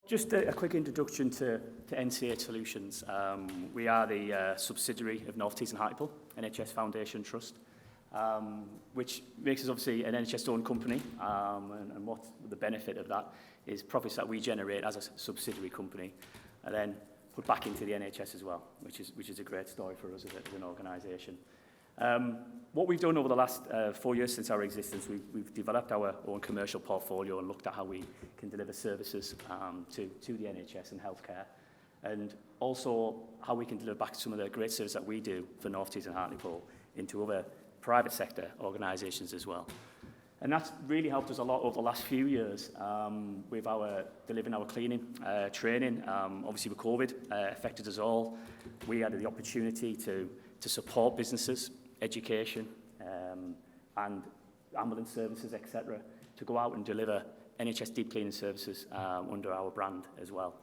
Just a quick introduction to NCH Solutions. We are the subsidiary of North Tees and Hartlepool, NHS Foundation Trust, which makes us obviously an NHS-owned company, and what the benefit of that is profits that we generate as a subsidiary company, and then put back into the NHS as well, which is a great story for us as an organisation. What we've done over the last 4 years since our existence, we've developed our own commercial portfolio and looked at how we can deliver services to the NHS and healthcare, and also how we can deliver back some of the great service that we do for North Tees and Hartlepool into other private sector organisations as well. And that's really helped us a lot over the last few years with delivering our cleaning training. Obviously with COVID affected us all. We had the opportunity to support businesses, education, and ambulance services, etc., to go out and deliver NHS deep cleaning services under our brand as well.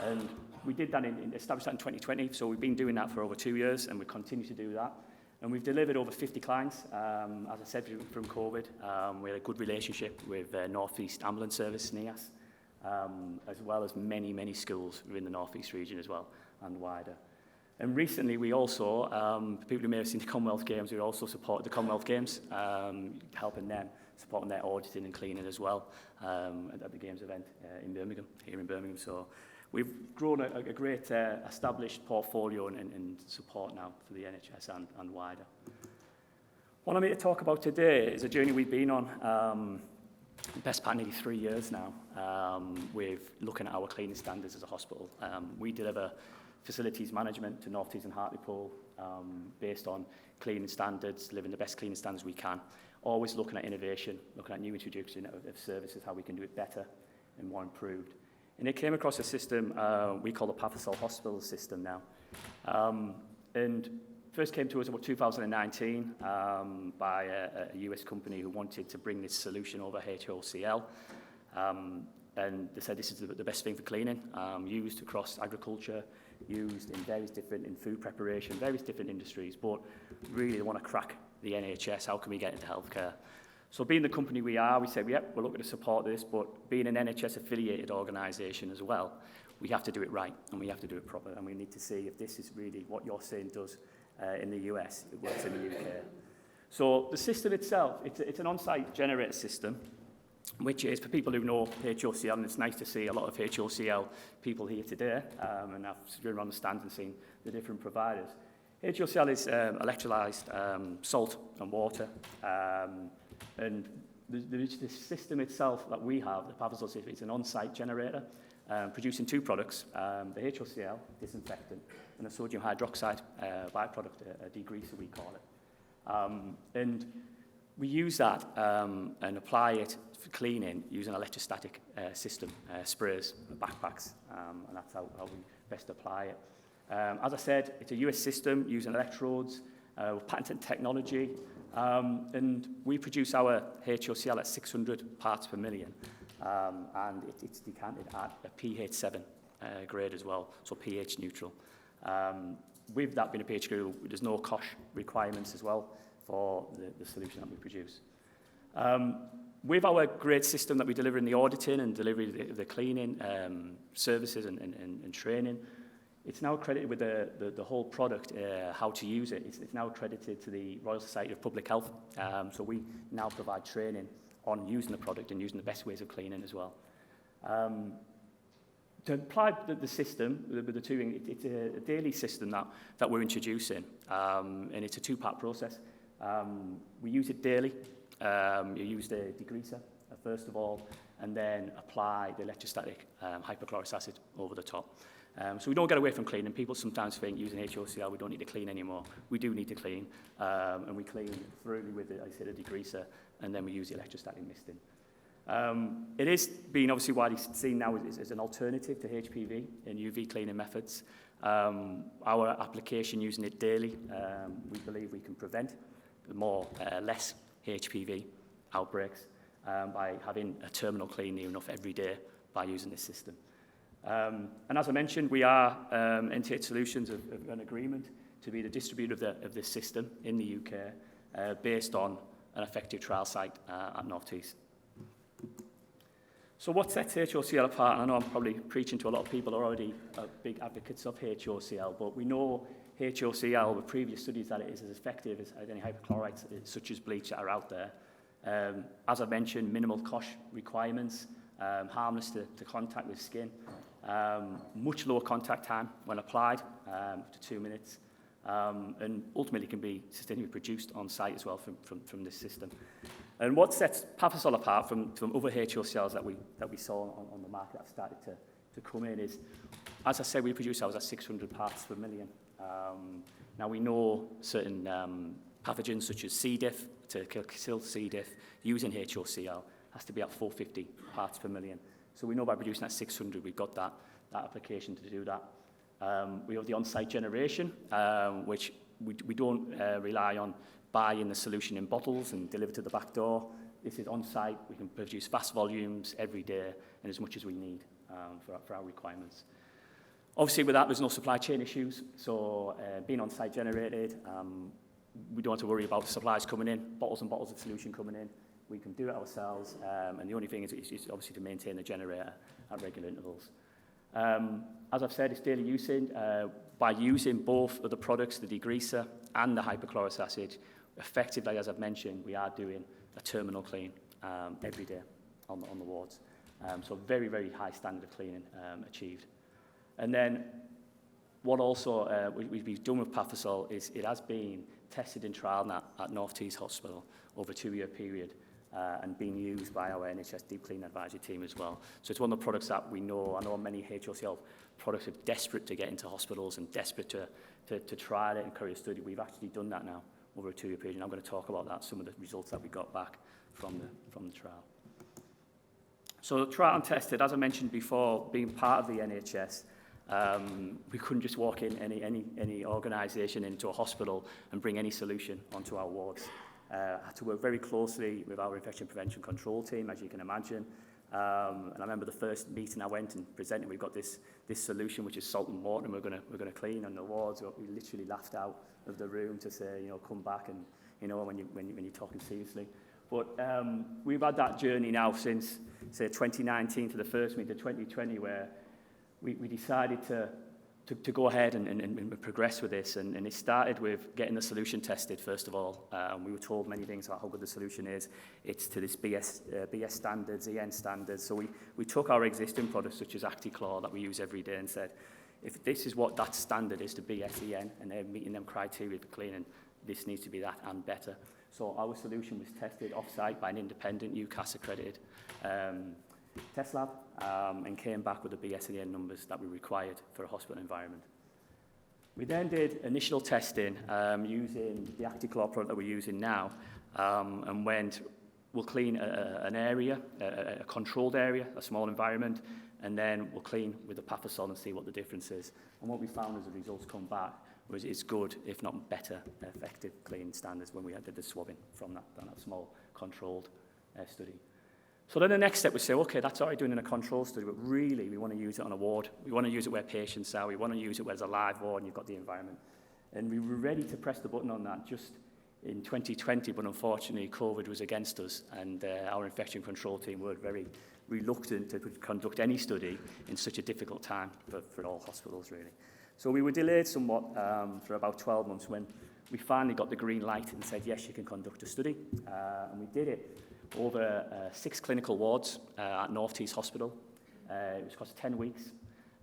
And we did that established that in 2020, so we've been doing that for over 2 years, and we continue to do that. And we've delivered over 50 clients, as I said, from COVID. We had a good relationship with North East Ambulance Service, NEAS, as well as many, many schools within the North East region as well, and wider. And recently we also, people who may have seen the Commonwealth Games, we also supported the Commonwealth Games, helping them, supporting their auditing and cleaning as well at the Games event here in Birmingham. So we've grown a great established portfolio and support now for the NHS and wider. What I'm here to talk about today is a journey we've been on, best part nearly 3 years now, with looking at our cleaning standards as a hospital. We deliver facilities management to North Tees and Hartlepool based on cleaning standards, delivering the best cleaning standards we can, always looking at innovation, looking at new introduction of services, how we can do it better and more improved. And it came across a system we call the Pathisol hospital system now. And first came to us about 2019 by a US company who wanted to bring this solution over HOCL. And they said this is the best thing for cleaning, used across agriculture, used in in food preparation, various different industries, but really they want to crack the NHS. How can we get into healthcare? So being the company we are, we said, yep, we're looking to support this, but being an NHS affiliated organisation as well, we have to do it right and we have to do it proper, and we need to see if this is really what you're saying does in the US, it works in the UK. So the system itself, it's an on-site generator system, which is, for people who know HOCL, and it's nice to see a lot of HOCL people here today, and I've been around the stand and seen the different providers. HOCL is electrolyzed salt and water, and the system itself that we have, the Pathisol system, it's an on-site generator producing two products, the HOCL, disinfectant, and a sodium hydroxide byproduct, a degreaser we call it. And we use that and apply it for cleaning using an electrostatic system, sprays, backpacks, and that's how we best apply it. As I said, it's a US system using electrodes with patented technology, and we produce our HOCL at 600 parts per million, and it's decanted at a pH 7 grade as well, so pH neutral. With that being a pH grade, there's no COSH requirements as well for the solution that we produce. With our great system that we deliver in the auditing and delivery of the cleaning services and training, it's now accredited with the whole product, how to use it. It's now accredited to the Royal Society of Public Health. So we now provide training on using the product and using the best ways of cleaning as well. To apply the system, the two, it's a daily system that we're introducing, and it's a two-part process. We use it daily. You use the degreaser first of all, and then apply the electrostatic hypochlorous acid over the top. So we don't get away from cleaning. People sometimes think using HOCL we don't need to clean anymore. We do need to clean, and we clean thoroughly with, like I said, a degreaser, and then we use the electrostatic misting. It is being obviously widely seen now as an alternative to HPV and UV cleaning methods. Our application using it daily, we believe we can prevent less HPV outbreaks by having a terminal clean near enough every day by using this system. And as I mentioned, we are NTH Solutions of an agreement to be the distributor of this system in the UK based on an effective trial site at North Tees. So what sets HOCL apart? I know I'm probably preaching to a lot of people who are already big advocates of HOCL, but we know HOCL with previous studies that it is as effective as any hypochlorites such as bleach that are out there. As I mentioned, minimal COSH requirements, harmless to contact with skin, much lower contact time when applied, up to 2 minutes, and ultimately can be sustainably produced on site as well from this system. And what sets Pathisol apart from other HOCLs that we saw on the market that started to come in is, as I said, we produce ours at 600 parts per million. Now we know certain pathogens such as C. diff, to kill C. diff, using HOCL has to be at 450 parts per million. So we know by producing at 600, we've got that application to do that. We have the on-site generation, which we don't rely on buying the solution in bottles and deliver to the back door. This is on-site. We can produce vast volumes every day and as much as we need for our requirements. Obviously, with that, there's no supply chain issues. So being on-site generated, we don't have to worry about supplies coming in, bottles and bottles of solution coming in. We can do it ourselves, and the only thing is obviously to maintain the generator at regular intervals. As I've said, it's daily usage. By using both of the products, the degreaser and the hypochlorous acid, effectively, as I've mentioned, we are doing a terminal clean every day on the wards. So very, very high standard of cleaning achieved. And then what also we've done with Pathisol is it has been tested in trial at North Tees Hospital over a 2-year period and being used by our NHS Deep Clean Advisory team as well. So it's one of the products that we know. I know many HOCL products are desperate to get into hospitals and desperate to trial it and carry a study. We've actually done that now over a 2-year period, and I'm going to talk about that, some of the results that we got back from the trial. So trial and tested, as I mentioned before, being part of the NHS, we couldn't just walk in any organisation into a hospital and bring any solution onto our wards. Had to work very closely with our infection prevention control team, as you can imagine. And I remember the first meeting I went and presented, we've got this solution which is salt and water, and we're going to clean on the wards. We literally laughed out of the room to say, come back and when you're talking seriously. But we've had that journey now since say 2019 to the first meeting, 2020, where we decided to go ahead and progress with this, and it started with getting the solution tested first of all. We were told many things about how good the solution is. It's to this BS standards, EN standards. So we took our existing products such as ActiClor that we use every day and said, if this is what that standard is to BS EN and they're meeting them criteria for cleaning, this needs to be that and better. So our solution was tested off-site by an independent UCAS accredited test lab and came back with the BS and EN numbers that we required for a hospital environment. We then did initial testing using the ActiClor product that we're using now and we'll clean an area, a controlled area, a small environment, and then we'll clean with the Pathisol and see what the difference is. And what we found as the results come back was it's good, if not better, effective cleaning standards when we did the swabbing from that small controlled study. So then the next step was say, okay, that's all right doing in a control study, but really we want to use it on a ward. We want to use it where patients are. We want to use it where there's a live ward and you've got the environment. And we were ready to press the button on that just in 2020, but unfortunately COVID was against us, and our infection control team were very reluctant to conduct any study in such a difficult time for all hospitals, really. So we were delayed somewhat for about 12 months when we finally got the green light and said, yes, you can conduct a study. And we did it over 6 clinical wards at North Tees Hospital. It was cost 10 weeks.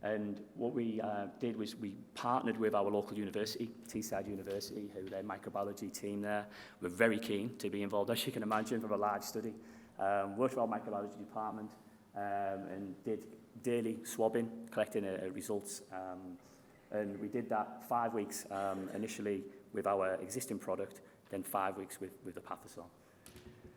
And what we did was we partnered with our local university, Teesside University, who their microbiology team there were very keen to be involved, as you can imagine, for a large study. Worked with our microbiology department and did daily swabbing, collecting results. And we did that 5 weeks initially with our existing product, then 5 weeks with the Pathisol.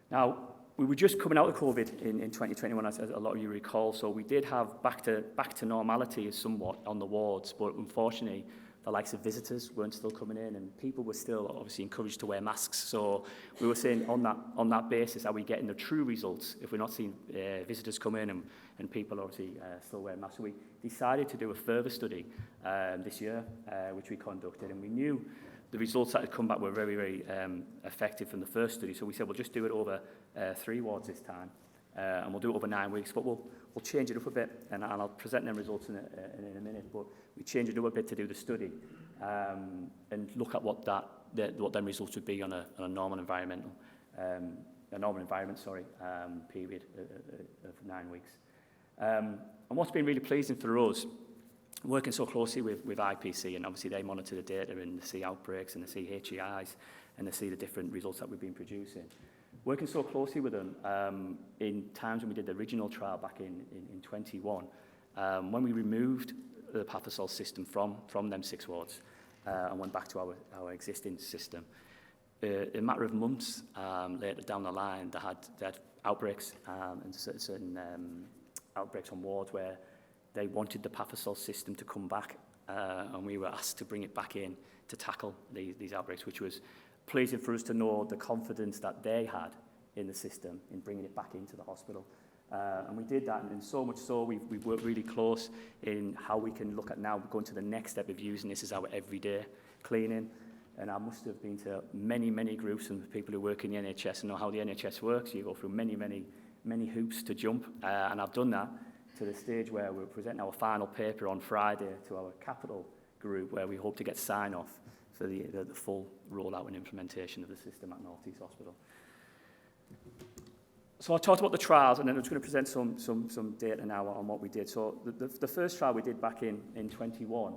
Now, we were just coming out of COVID in 2021, as a lot of you recall, so we did have back to normality somewhat on the wards, but unfortunately, the likes of visitors weren't still coming in, and people were still obviously encouraged to wear masks. So we were saying on that basis, are we getting the true results if we're not seeing visitors come in and people obviously still wear masks? So we decided to do a further study this year, which we conducted, and we knew the results that had come back were very, very effective from the first study. So we said, we'll just do it over 3 wards this time. and we'll do it over 9 weeks, but we'll change it up a bit, and I'll present them results in a minute, but we change it up a bit to do the study, and look at what them results would be on a normal environment, period of 9 weeks. And what's been really pleasing for us, working so closely with IPC, and obviously they monitor the data and they see outbreaks and they see HEIs and they see the different results that we've been producing. Working so closely with them in times when we did the original trial back in 21, when we removed the Pathisol system from them 6 wards and went back to our existing system, in a matter of months later down the line, they had outbreaks and certain outbreaks on wards where they wanted the Pathisol system to come back, and we were asked to bring it back in to tackle these outbreaks, which was pleasing for us to know the confidence that they had in the system in bringing it back into the hospital. And we did that, and so much so we've worked really close in how we can look at now going to the next step of using this as our everyday cleaning. And I must have been to many, many groups and people who work in the NHS and know how the NHS works. You go through many, many, many hoops to jump, and I've done that to the stage where we're presenting our final paper on Friday to our capital group, where we hope to get sign-off for the full rollout and implementation of the system at North East Hospital. So I talked about the trials, and then I'm just going to present some data now on what we did. So the first trial we did back in 21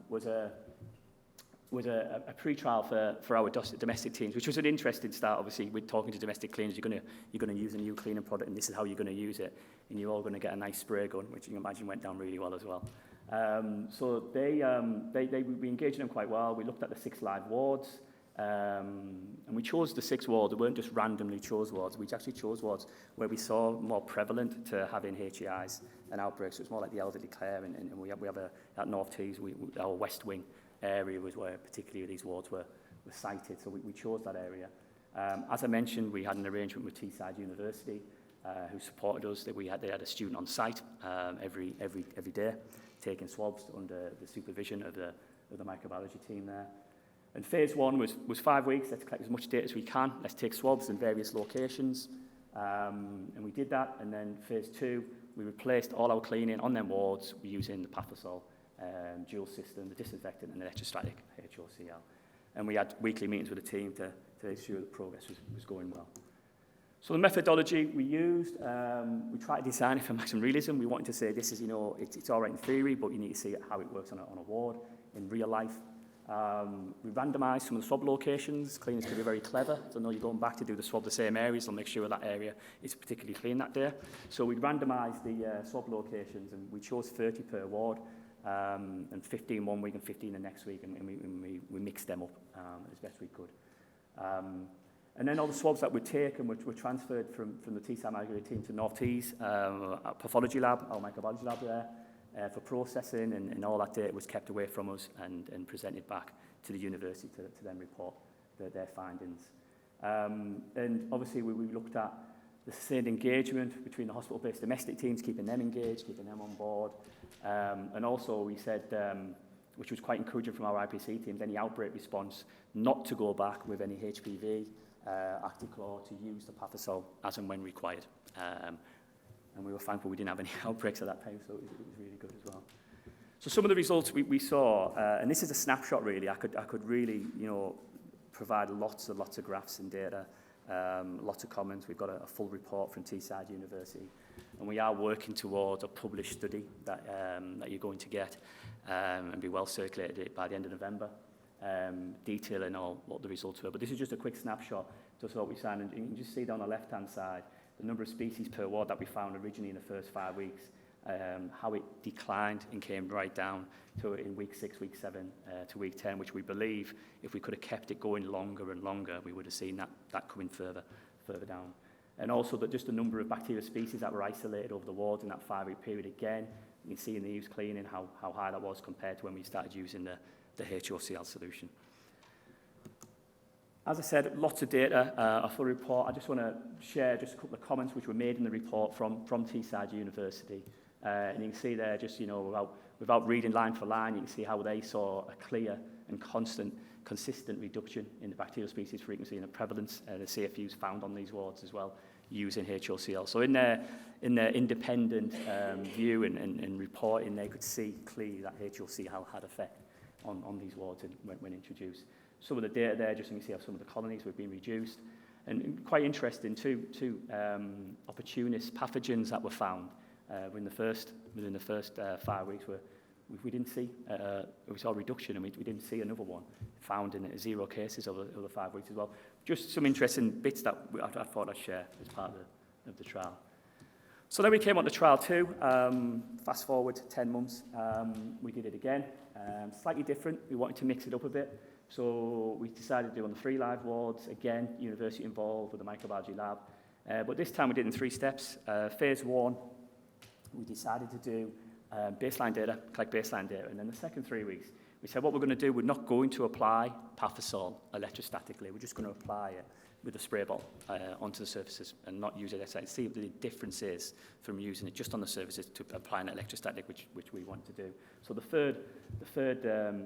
was a pre-trial for our domestic teams, which was an interesting start. Obviously, we're talking to domestic cleaners. You're going to use a new cleaning product, and this is how you're going to use it, and you're all going to get a nice spray gun, which you can imagine went down really well as well. So we engaged them quite well. We looked at the 6 live wards, and we chose the 6 wards. We weren't just randomly chose wards. We actually chose wards where we saw more prevalent to having HEIs and outbreaks. So it's more like the elderly care, and we have at North Tees, our West Wing area was where particularly these wards were cited, so we chose that area. As I mentioned, we had an arrangement with Teesside University who supported us. They had a student on site every day, taking swabs under the supervision of the microbiology team there. And phase 1 was 5 weeks. Let's collect as much data as we can. Let's take swabs in various locations, and we did that. And then phase 2, we replaced all our cleaning on them wards using the Pathisol dual system, the disinfectant and the electrostatic HOCl. And we had weekly meetings with the team to ensure the progress was going well. So the methodology we used, we tried to design it for maximum realism. We wanted to say this is, it's all right in theory, but you need to see how it works on a ward in real life. We randomised some of the swab locations. Cleaners can be very clever. So know you're going back to do the swab the same areas, they'll make sure that area is particularly clean that day. So we randomised the swab locations, and we chose 30 per ward, and 15 one week and 15 the next week, and we mixed them up as best we could. And then all the swabs that were taken were transferred from the Teesside microbiology team to North Tees, our pathology lab, our microbiology lab there, for processing, and all that data was kept away from us and presented back to the university to then report their findings. And obviously we looked at the sustained engagement between the hospital-based domestic teams, keeping them engaged, keeping them on board. And also we said, which was quite encouraging from our IPC teams, any outbreak response, not to go back with any HPV, Acticlaw, to use the Pathisol as and when required. And we were thankful we didn't have any outbreaks at that time, so it was really good as well. So some of the results we saw, and this is a snapshot really, I could really, provide lots of graphs and data, lots of comments. We've got a full report from Teesside University, and we are working towards a published study that you're going to get and be well circulated by the end of November, detailing all what the results were. But this is just a quick snapshot just what we found, and you can just see down the left-hand side the number of species per ward that we found originally in the first 5 weeks, how it declined and came right down to in week 6, week 7 to week 10, which we believe if we could have kept it going longer and longer, we would have seen that coming further down. And also that just the number of bacterial species that were isolated over the wards in that 5-week period again, you can see in the use cleaning how high that was compared to when we started using the HOCl solution. As I said, lots of data, a full report. I just want to share just a couple of comments which were made in the report from Teesside University. And you can see there, just, without reading line for line, you can see how they saw a clear and consistent reduction in the bacterial species frequency and the prevalence, the CFUs found on these wards as well, using HOCl. So in their independent view and reporting, they could see clearly that HOCl had effect on these wards when introduced. Some of the data there, just so you can see how some of the colonies were being reduced. And quite interesting, two opportunist pathogens that were found within the first 5 weeks we didn't see, we saw a reduction, and we didn't see another one found in 0 cases over the 5 weeks as well. Just some interesting bits that I thought I'd share as part of the trial. So then we came on to trial 2, fast forward 10 months, we did it again, slightly different, we wanted to mix it up a bit. So we decided to do on the 3 live wards, again, university involved with the microbiology lab. But this time we did it in 3 steps. Phase 1, we decided to do baseline data, collect baseline data. And then the second 3 weeks, we said what we're going to do, we're not going to apply Pathisol electrostatically. We're just going to apply it with a spray bottle onto the surfaces and not use it as see what the difference is from using it just on the surfaces to applying it electrostatic, which we want to do. So the third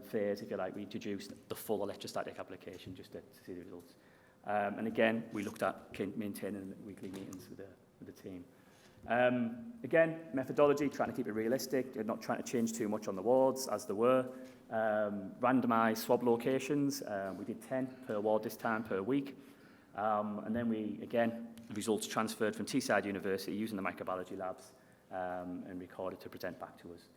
phase, if you like, we introduced the full electrostatic application just to see the results. And again, we looked at maintaining weekly meetings with the team. Again, methodology, trying to keep it realistic, not trying to change too much on the wards as there were. Randomised swab locations, we did 10 per ward this time per week. And then the results transferred from Teesside University using the microbiology labs and recorded to present back to us.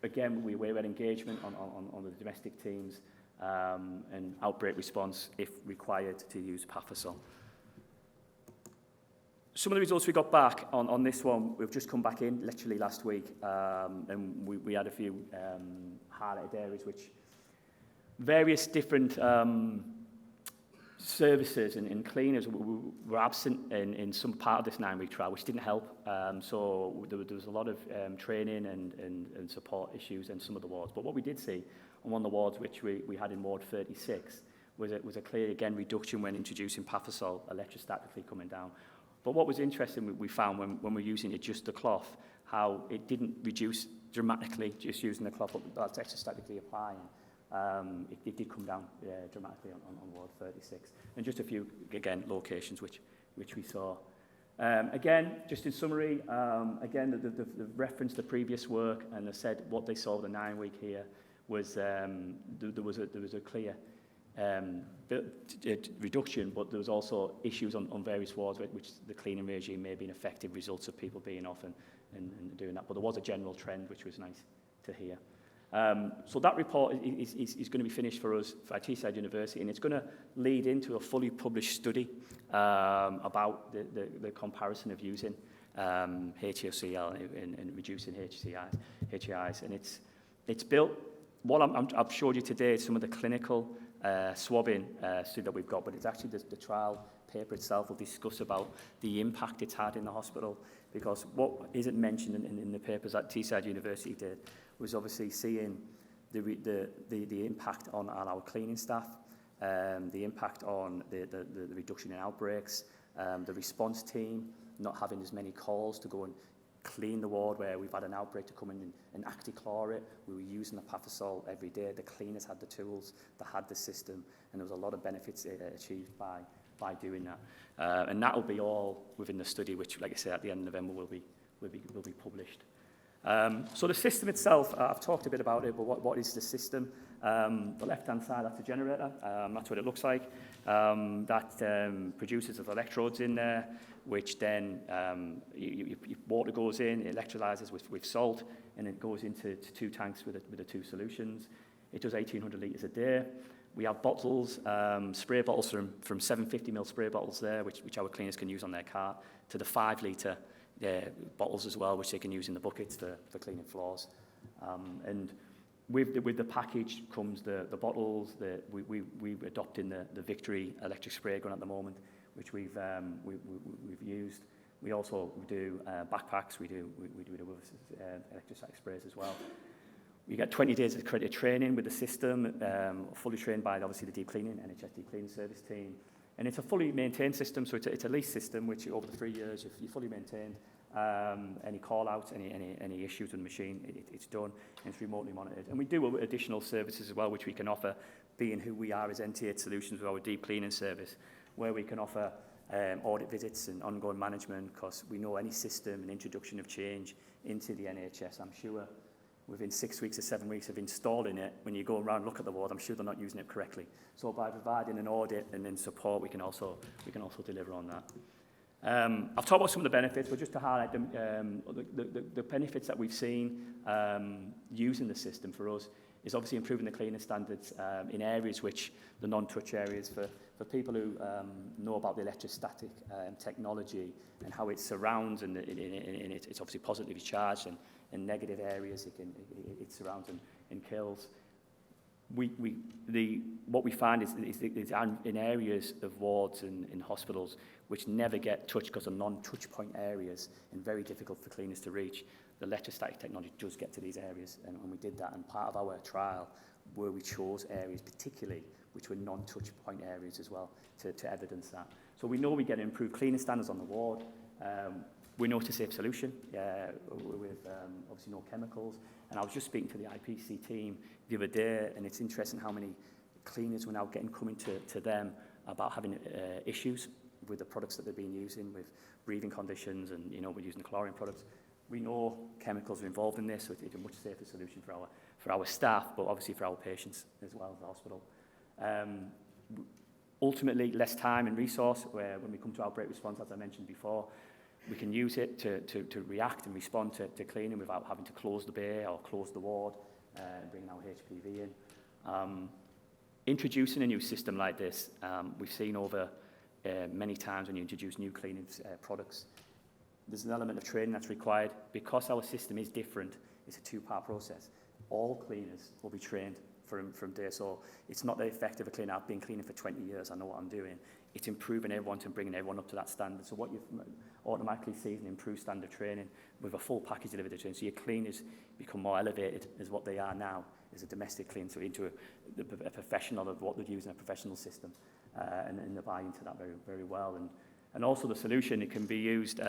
Again, we had engagement on the domestic teams and outbreak response if required to use Pathisol. Some of the results we got back on this one, we've just come back in literally last week, and we had a few highlighted areas which various different services and cleaners were absent in some part of this 9-week trial, which didn't help. So there was a lot of training and support issues in some of the wards. But what we did see on one of the wards, which we had in Ward 36, was a clear, again, reduction when introducing Pathisol electrostatically coming down. But what was interesting, we found when we were using it just the cloth, how it didn't reduce dramatically just using the cloth, but that's electrostatically applying. It did come down dramatically on Ward 36. And just a few, again, locations which we saw. Again, just in summary, again, the reference to previous work, and they said what they saw the 9-week here was there was a clear reduction, but there was also issues on various wards which the cleaning regime may have been effective results of people being off and doing that. But there was a general trend which was nice to hear. So that report is going to be finished for us at Teesside University, and it's going to lead into a fully published study about the comparison of using HOCl and reducing HAIs. And it's built, what I've showed you today is some of the clinical swabbing study that we've got, but it's actually the trial paper itself will discuss about the impact it's had in the hospital, because what isn't mentioned in the papers that Teesside University did was obviously seeing the impact on our cleaning staff, the impact on the reduction in outbreaks, the response team not having as many calls to go and clean the ward where we've had an outbreak to come in and acti-chlor it. We were using the Pathisol every day. The cleaners had the tools, they had the system, and there was a lot of benefits achieved by doing that. And that will be all within the study, which, like I say, at the end of November will be published. So the system itself, I've talked a bit about it, but what is the system? The left-hand side, that's a generator. That's what it looks like. That produces the electrodes in there, which then water goes in, it electrolyzes with salt, and it goes into 2 tanks with the 2 solutions. It does 1,800 litres a day. We have bottles, spray bottles from 750ml spray bottles there, which our cleaners can use on their cart, to the 5-litre bottles as well, which they can use in the buckets for cleaning floors. And with the package comes the bottles. We're adopting the Victory electric spray gun at the moment, which we've used. We also do backpacks. We do electrostatic sprays as well. We get 20 days of accredited training with the system, fully trained by obviously the deep cleaning, NHS deep cleaning service team. And it's a fully maintained system, so it's a lease system, which over the 3 years, if you're fully maintained, any call-outs, any issues with the machine, it's done, and it's remotely monitored. And we do additional services as well, which we can offer, being who we are as NT8 Solutions with our deep cleaning service, where we can offer audit visits and ongoing management, because we know any system and introduction of change into the NHS, I'm sure within 6 weeks or 7 weeks of installing it, when you go around and look at the ward, I'm sure they're not using it correctly. So by providing an audit and then support, we can also deliver on that. I've talked about some of the benefits, but just to highlight the benefits that we've seen using the system for us is obviously improving the cleaning standards in areas which the non-touch areas for people who know about the electrostatic technology and how it surrounds and it's obviously positively charged and in negative areas it surrounds and kills. What we find is in areas of wards and in hospitals which never get touched because of non-touch point areas and very difficult for cleaners to reach, the electrostatic technology does get to these areas, and we did that. And part of our trial where we chose areas particularly which were non-touch point areas as well to evidence that. So we know we get improved cleaning standards on the ward. We know it's a safe solution with obviously no chemicals. And I was just speaking to the IPC team the other day, and it's interesting how many cleaners we're now getting coming to them about having issues with the products that they've been using, with breathing conditions, and we're using the chlorine products. We know chemicals are involved in this, so it's a much safer solution for our staff, but obviously for our patients as well as the hospital. Ultimately, less time and resource, where when we come to outbreak response, as I mentioned before, we can use it to react and respond to cleaning without having to close the bay or close the ward and bring our HPV in. Introducing a new system like this, we've seen over many times when you introduce new cleaning products, there's an element of training that's required. Because our system is different, it's a two-part process. All cleaners will be trained from day. So it's not the effect of a cleaner. I've been cleaning for 20 years. I know what I'm doing. It's improving everyone and bringing everyone up to that standard. So what you automatically see is an improved standard training with a full package delivered to training. So your cleaners become more elevated as what they are now as a domestic cleaner, so into a professional of what they'd use in a professional system, and they buy into that very, very well. And also the solution, it can be used,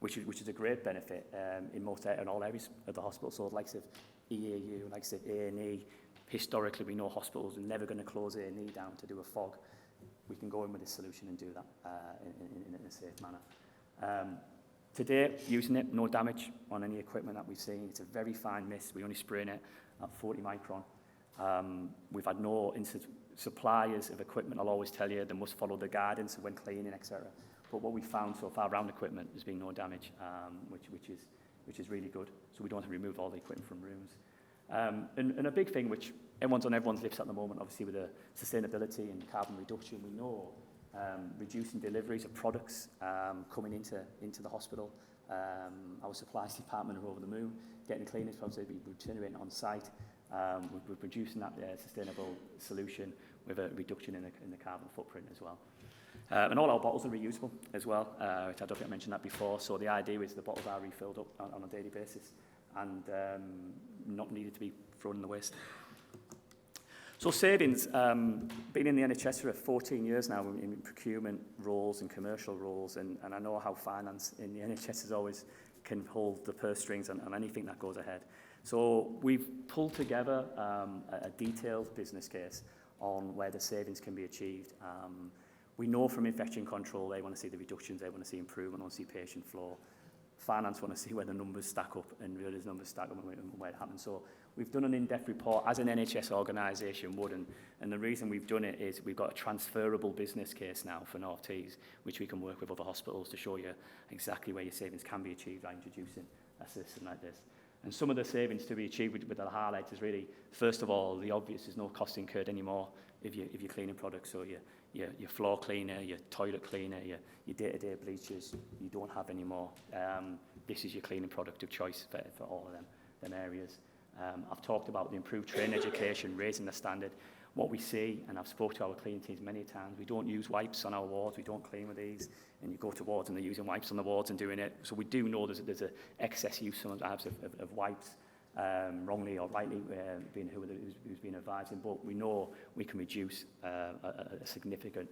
which is a great benefit in all areas of the hospital. So the likes of EAU, likes of A&E, historically we know hospitals are never going to close A&E down to do a fog. We can go in with this solution and do that in a safe manner. Today, using it, no damage on any equipment that we've seen. It's a very fine mist. We only spraying it at 40 micron. We've had no incidents. Suppliers of equipment, I'll always tell you, they must follow the guidance when cleaning, etc. But what we found so far around equipment, there's been no damage, which is really good. So we don't have to remove all the equipment from rooms. And a big thing, which everyone's on everyone's lips at the moment, obviously with the sustainability and carbon reduction, we know reducing deliveries of products coming into the hospital. Our supplies department are over the moon, getting cleaners products to be generating on site. We're producing that sustainable solution with a reduction in the carbon footprint as well. And all our bottles are reusable as well. I don't think I mentioned that before. So the idea is the bottles are refilled up on a daily basis and not needed to be thrown in the waste. So savings, been in the NHS for 14 years now in procurement roles and commercial roles, and I know how finance in the NHS is always can hold the purse strings on anything that goes ahead. So we've pulled together a detailed business case on where the savings can be achieved. We know from infection control, they want to see the reductions, they want to see improvement, they want to see patient flow. Finance want to see where the numbers stack up and where those numbers stack up and where it happens. So we've done an in-depth report as an NHS organisation would, and the reason we've done it is we've got a transferable business case now for North Tees, which we can work with other hospitals to show you exactly where your savings can be achieved by introducing a system like this. And some of the savings to be achieved with the highlights is really, first of all, the obvious is no cost incurred anymore if you're cleaning products. So your floor cleaner, your toilet cleaner, your day-to-day bleachers, you don't have anymore. This is your cleaning product of choice for all of them areas. I've talked about the improved training education, raising the standard. What we see, and I've spoken to our cleaning teams many times, we don't use wipes on our wards, we don't clean with these, and you go to wards and they're using wipes on the wards and doing it. So we do know there's an excess use sometimes of wipes, wrongly or rightly, being who's been advising, but we know we can reduce a significant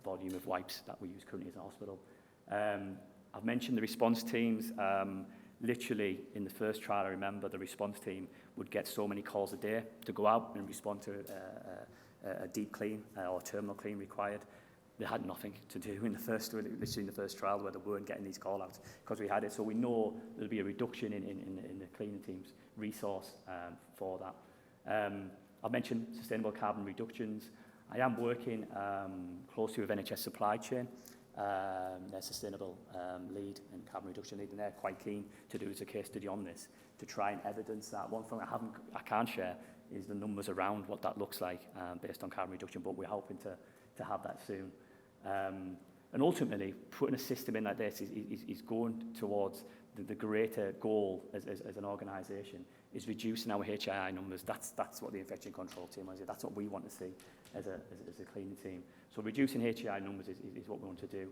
volume of wipes that we use currently as a hospital. I've mentioned the response teams. Literally, in the first trial, I remember the response team would get so many calls a day to go out and respond to a deep clean or terminal clean required. they had nothing to do in the first, literally in the first trial where they weren't getting these call-outs because we had it. So we know there'll be a reduction in the cleaning team's resource for that. I've mentioned sustainable carbon reductions. I am working closely with NHS supply chain, their sustainable lead and carbon reduction lead, and they're quite keen to do as a case study on this to try and evidence that. One thing I can't share is the numbers around what that looks like based on carbon reduction, but we're hoping to have that soon. And ultimately, putting a system in like this is going towards the greater goal as an organisation, is reducing our HII numbers. That's what the infection control team is. That's what we want to see as a cleaning team. So reducing HII numbers is what we want to do.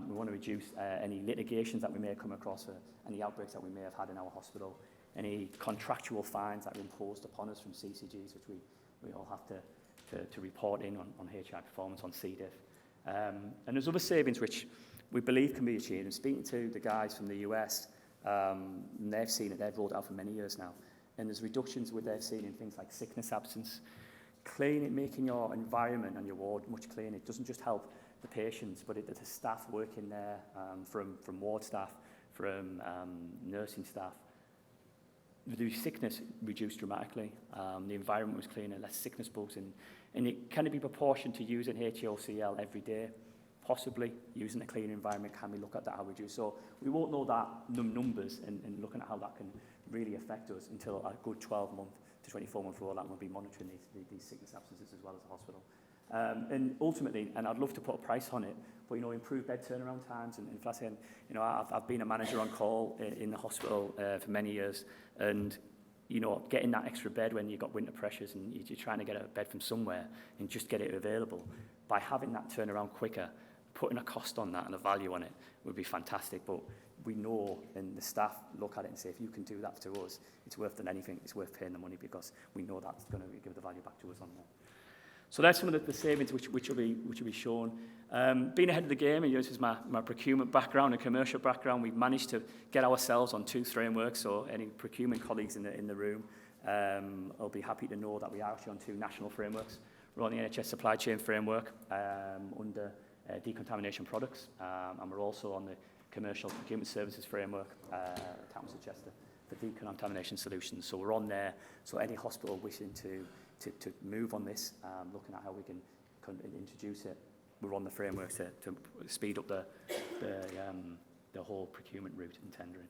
We want to reduce any litigations that we may come across, any outbreaks that we may have had in our hospital, any contractual fines that are imposed upon us from CCGs, which we all have to report in on HII performance, on C. diff. And there's other savings which we believe can be achieved. And speaking to the guys from the US, and they've seen it, they've rolled it out for many years now. And there's reductions what they've seen in things like sickness absence, cleaning, making your environment and your ward much cleaner. It doesn't just help the patients, but the staff working there, from ward staff, from nursing staff. The sickness reduced dramatically. The environment was cleaner, less sickness bugs, and it can be proportioned to using HAOCL every day. Possibly using a clean environment, can we look at that, how we do? So we won't know that numbers and looking at how that can really affect us until a good 12-month to 24-month rollout, and we'll be monitoring these sickness absences as well as the hospital. And ultimately, and I'd love to put a price on it, but improved bed turnaround times. And flat saying, I've been a manager on call in the hospital for many years, and getting that extra bed when you've got winter pressures and you're trying to get a bed from somewhere and just get it available, by having that turnaround quicker, putting a cost on that and a value on it would be fantastic. But we know, and the staff look at it and say, if you can do that to us, it's worth than anything. It's worth paying the money, because we know that's going to give the value back to us on that. So that's some of the savings which will be shown. Being ahead of the game, and this is my procurement background and commercial background, we've managed to get ourselves on 2 frameworks. So any procurement colleagues in the room, I'll be happy to know that we are actually on 2 national frameworks. We're on the NHS supply chain framework under decontamination products, and we're also on the commercial procurement services framework, Council of Chester, for decontamination solutions. So we're on there. So any hospital wishing to move on this, looking at how we can introduce it, we're on the framework to speed up the whole procurement route and tendering.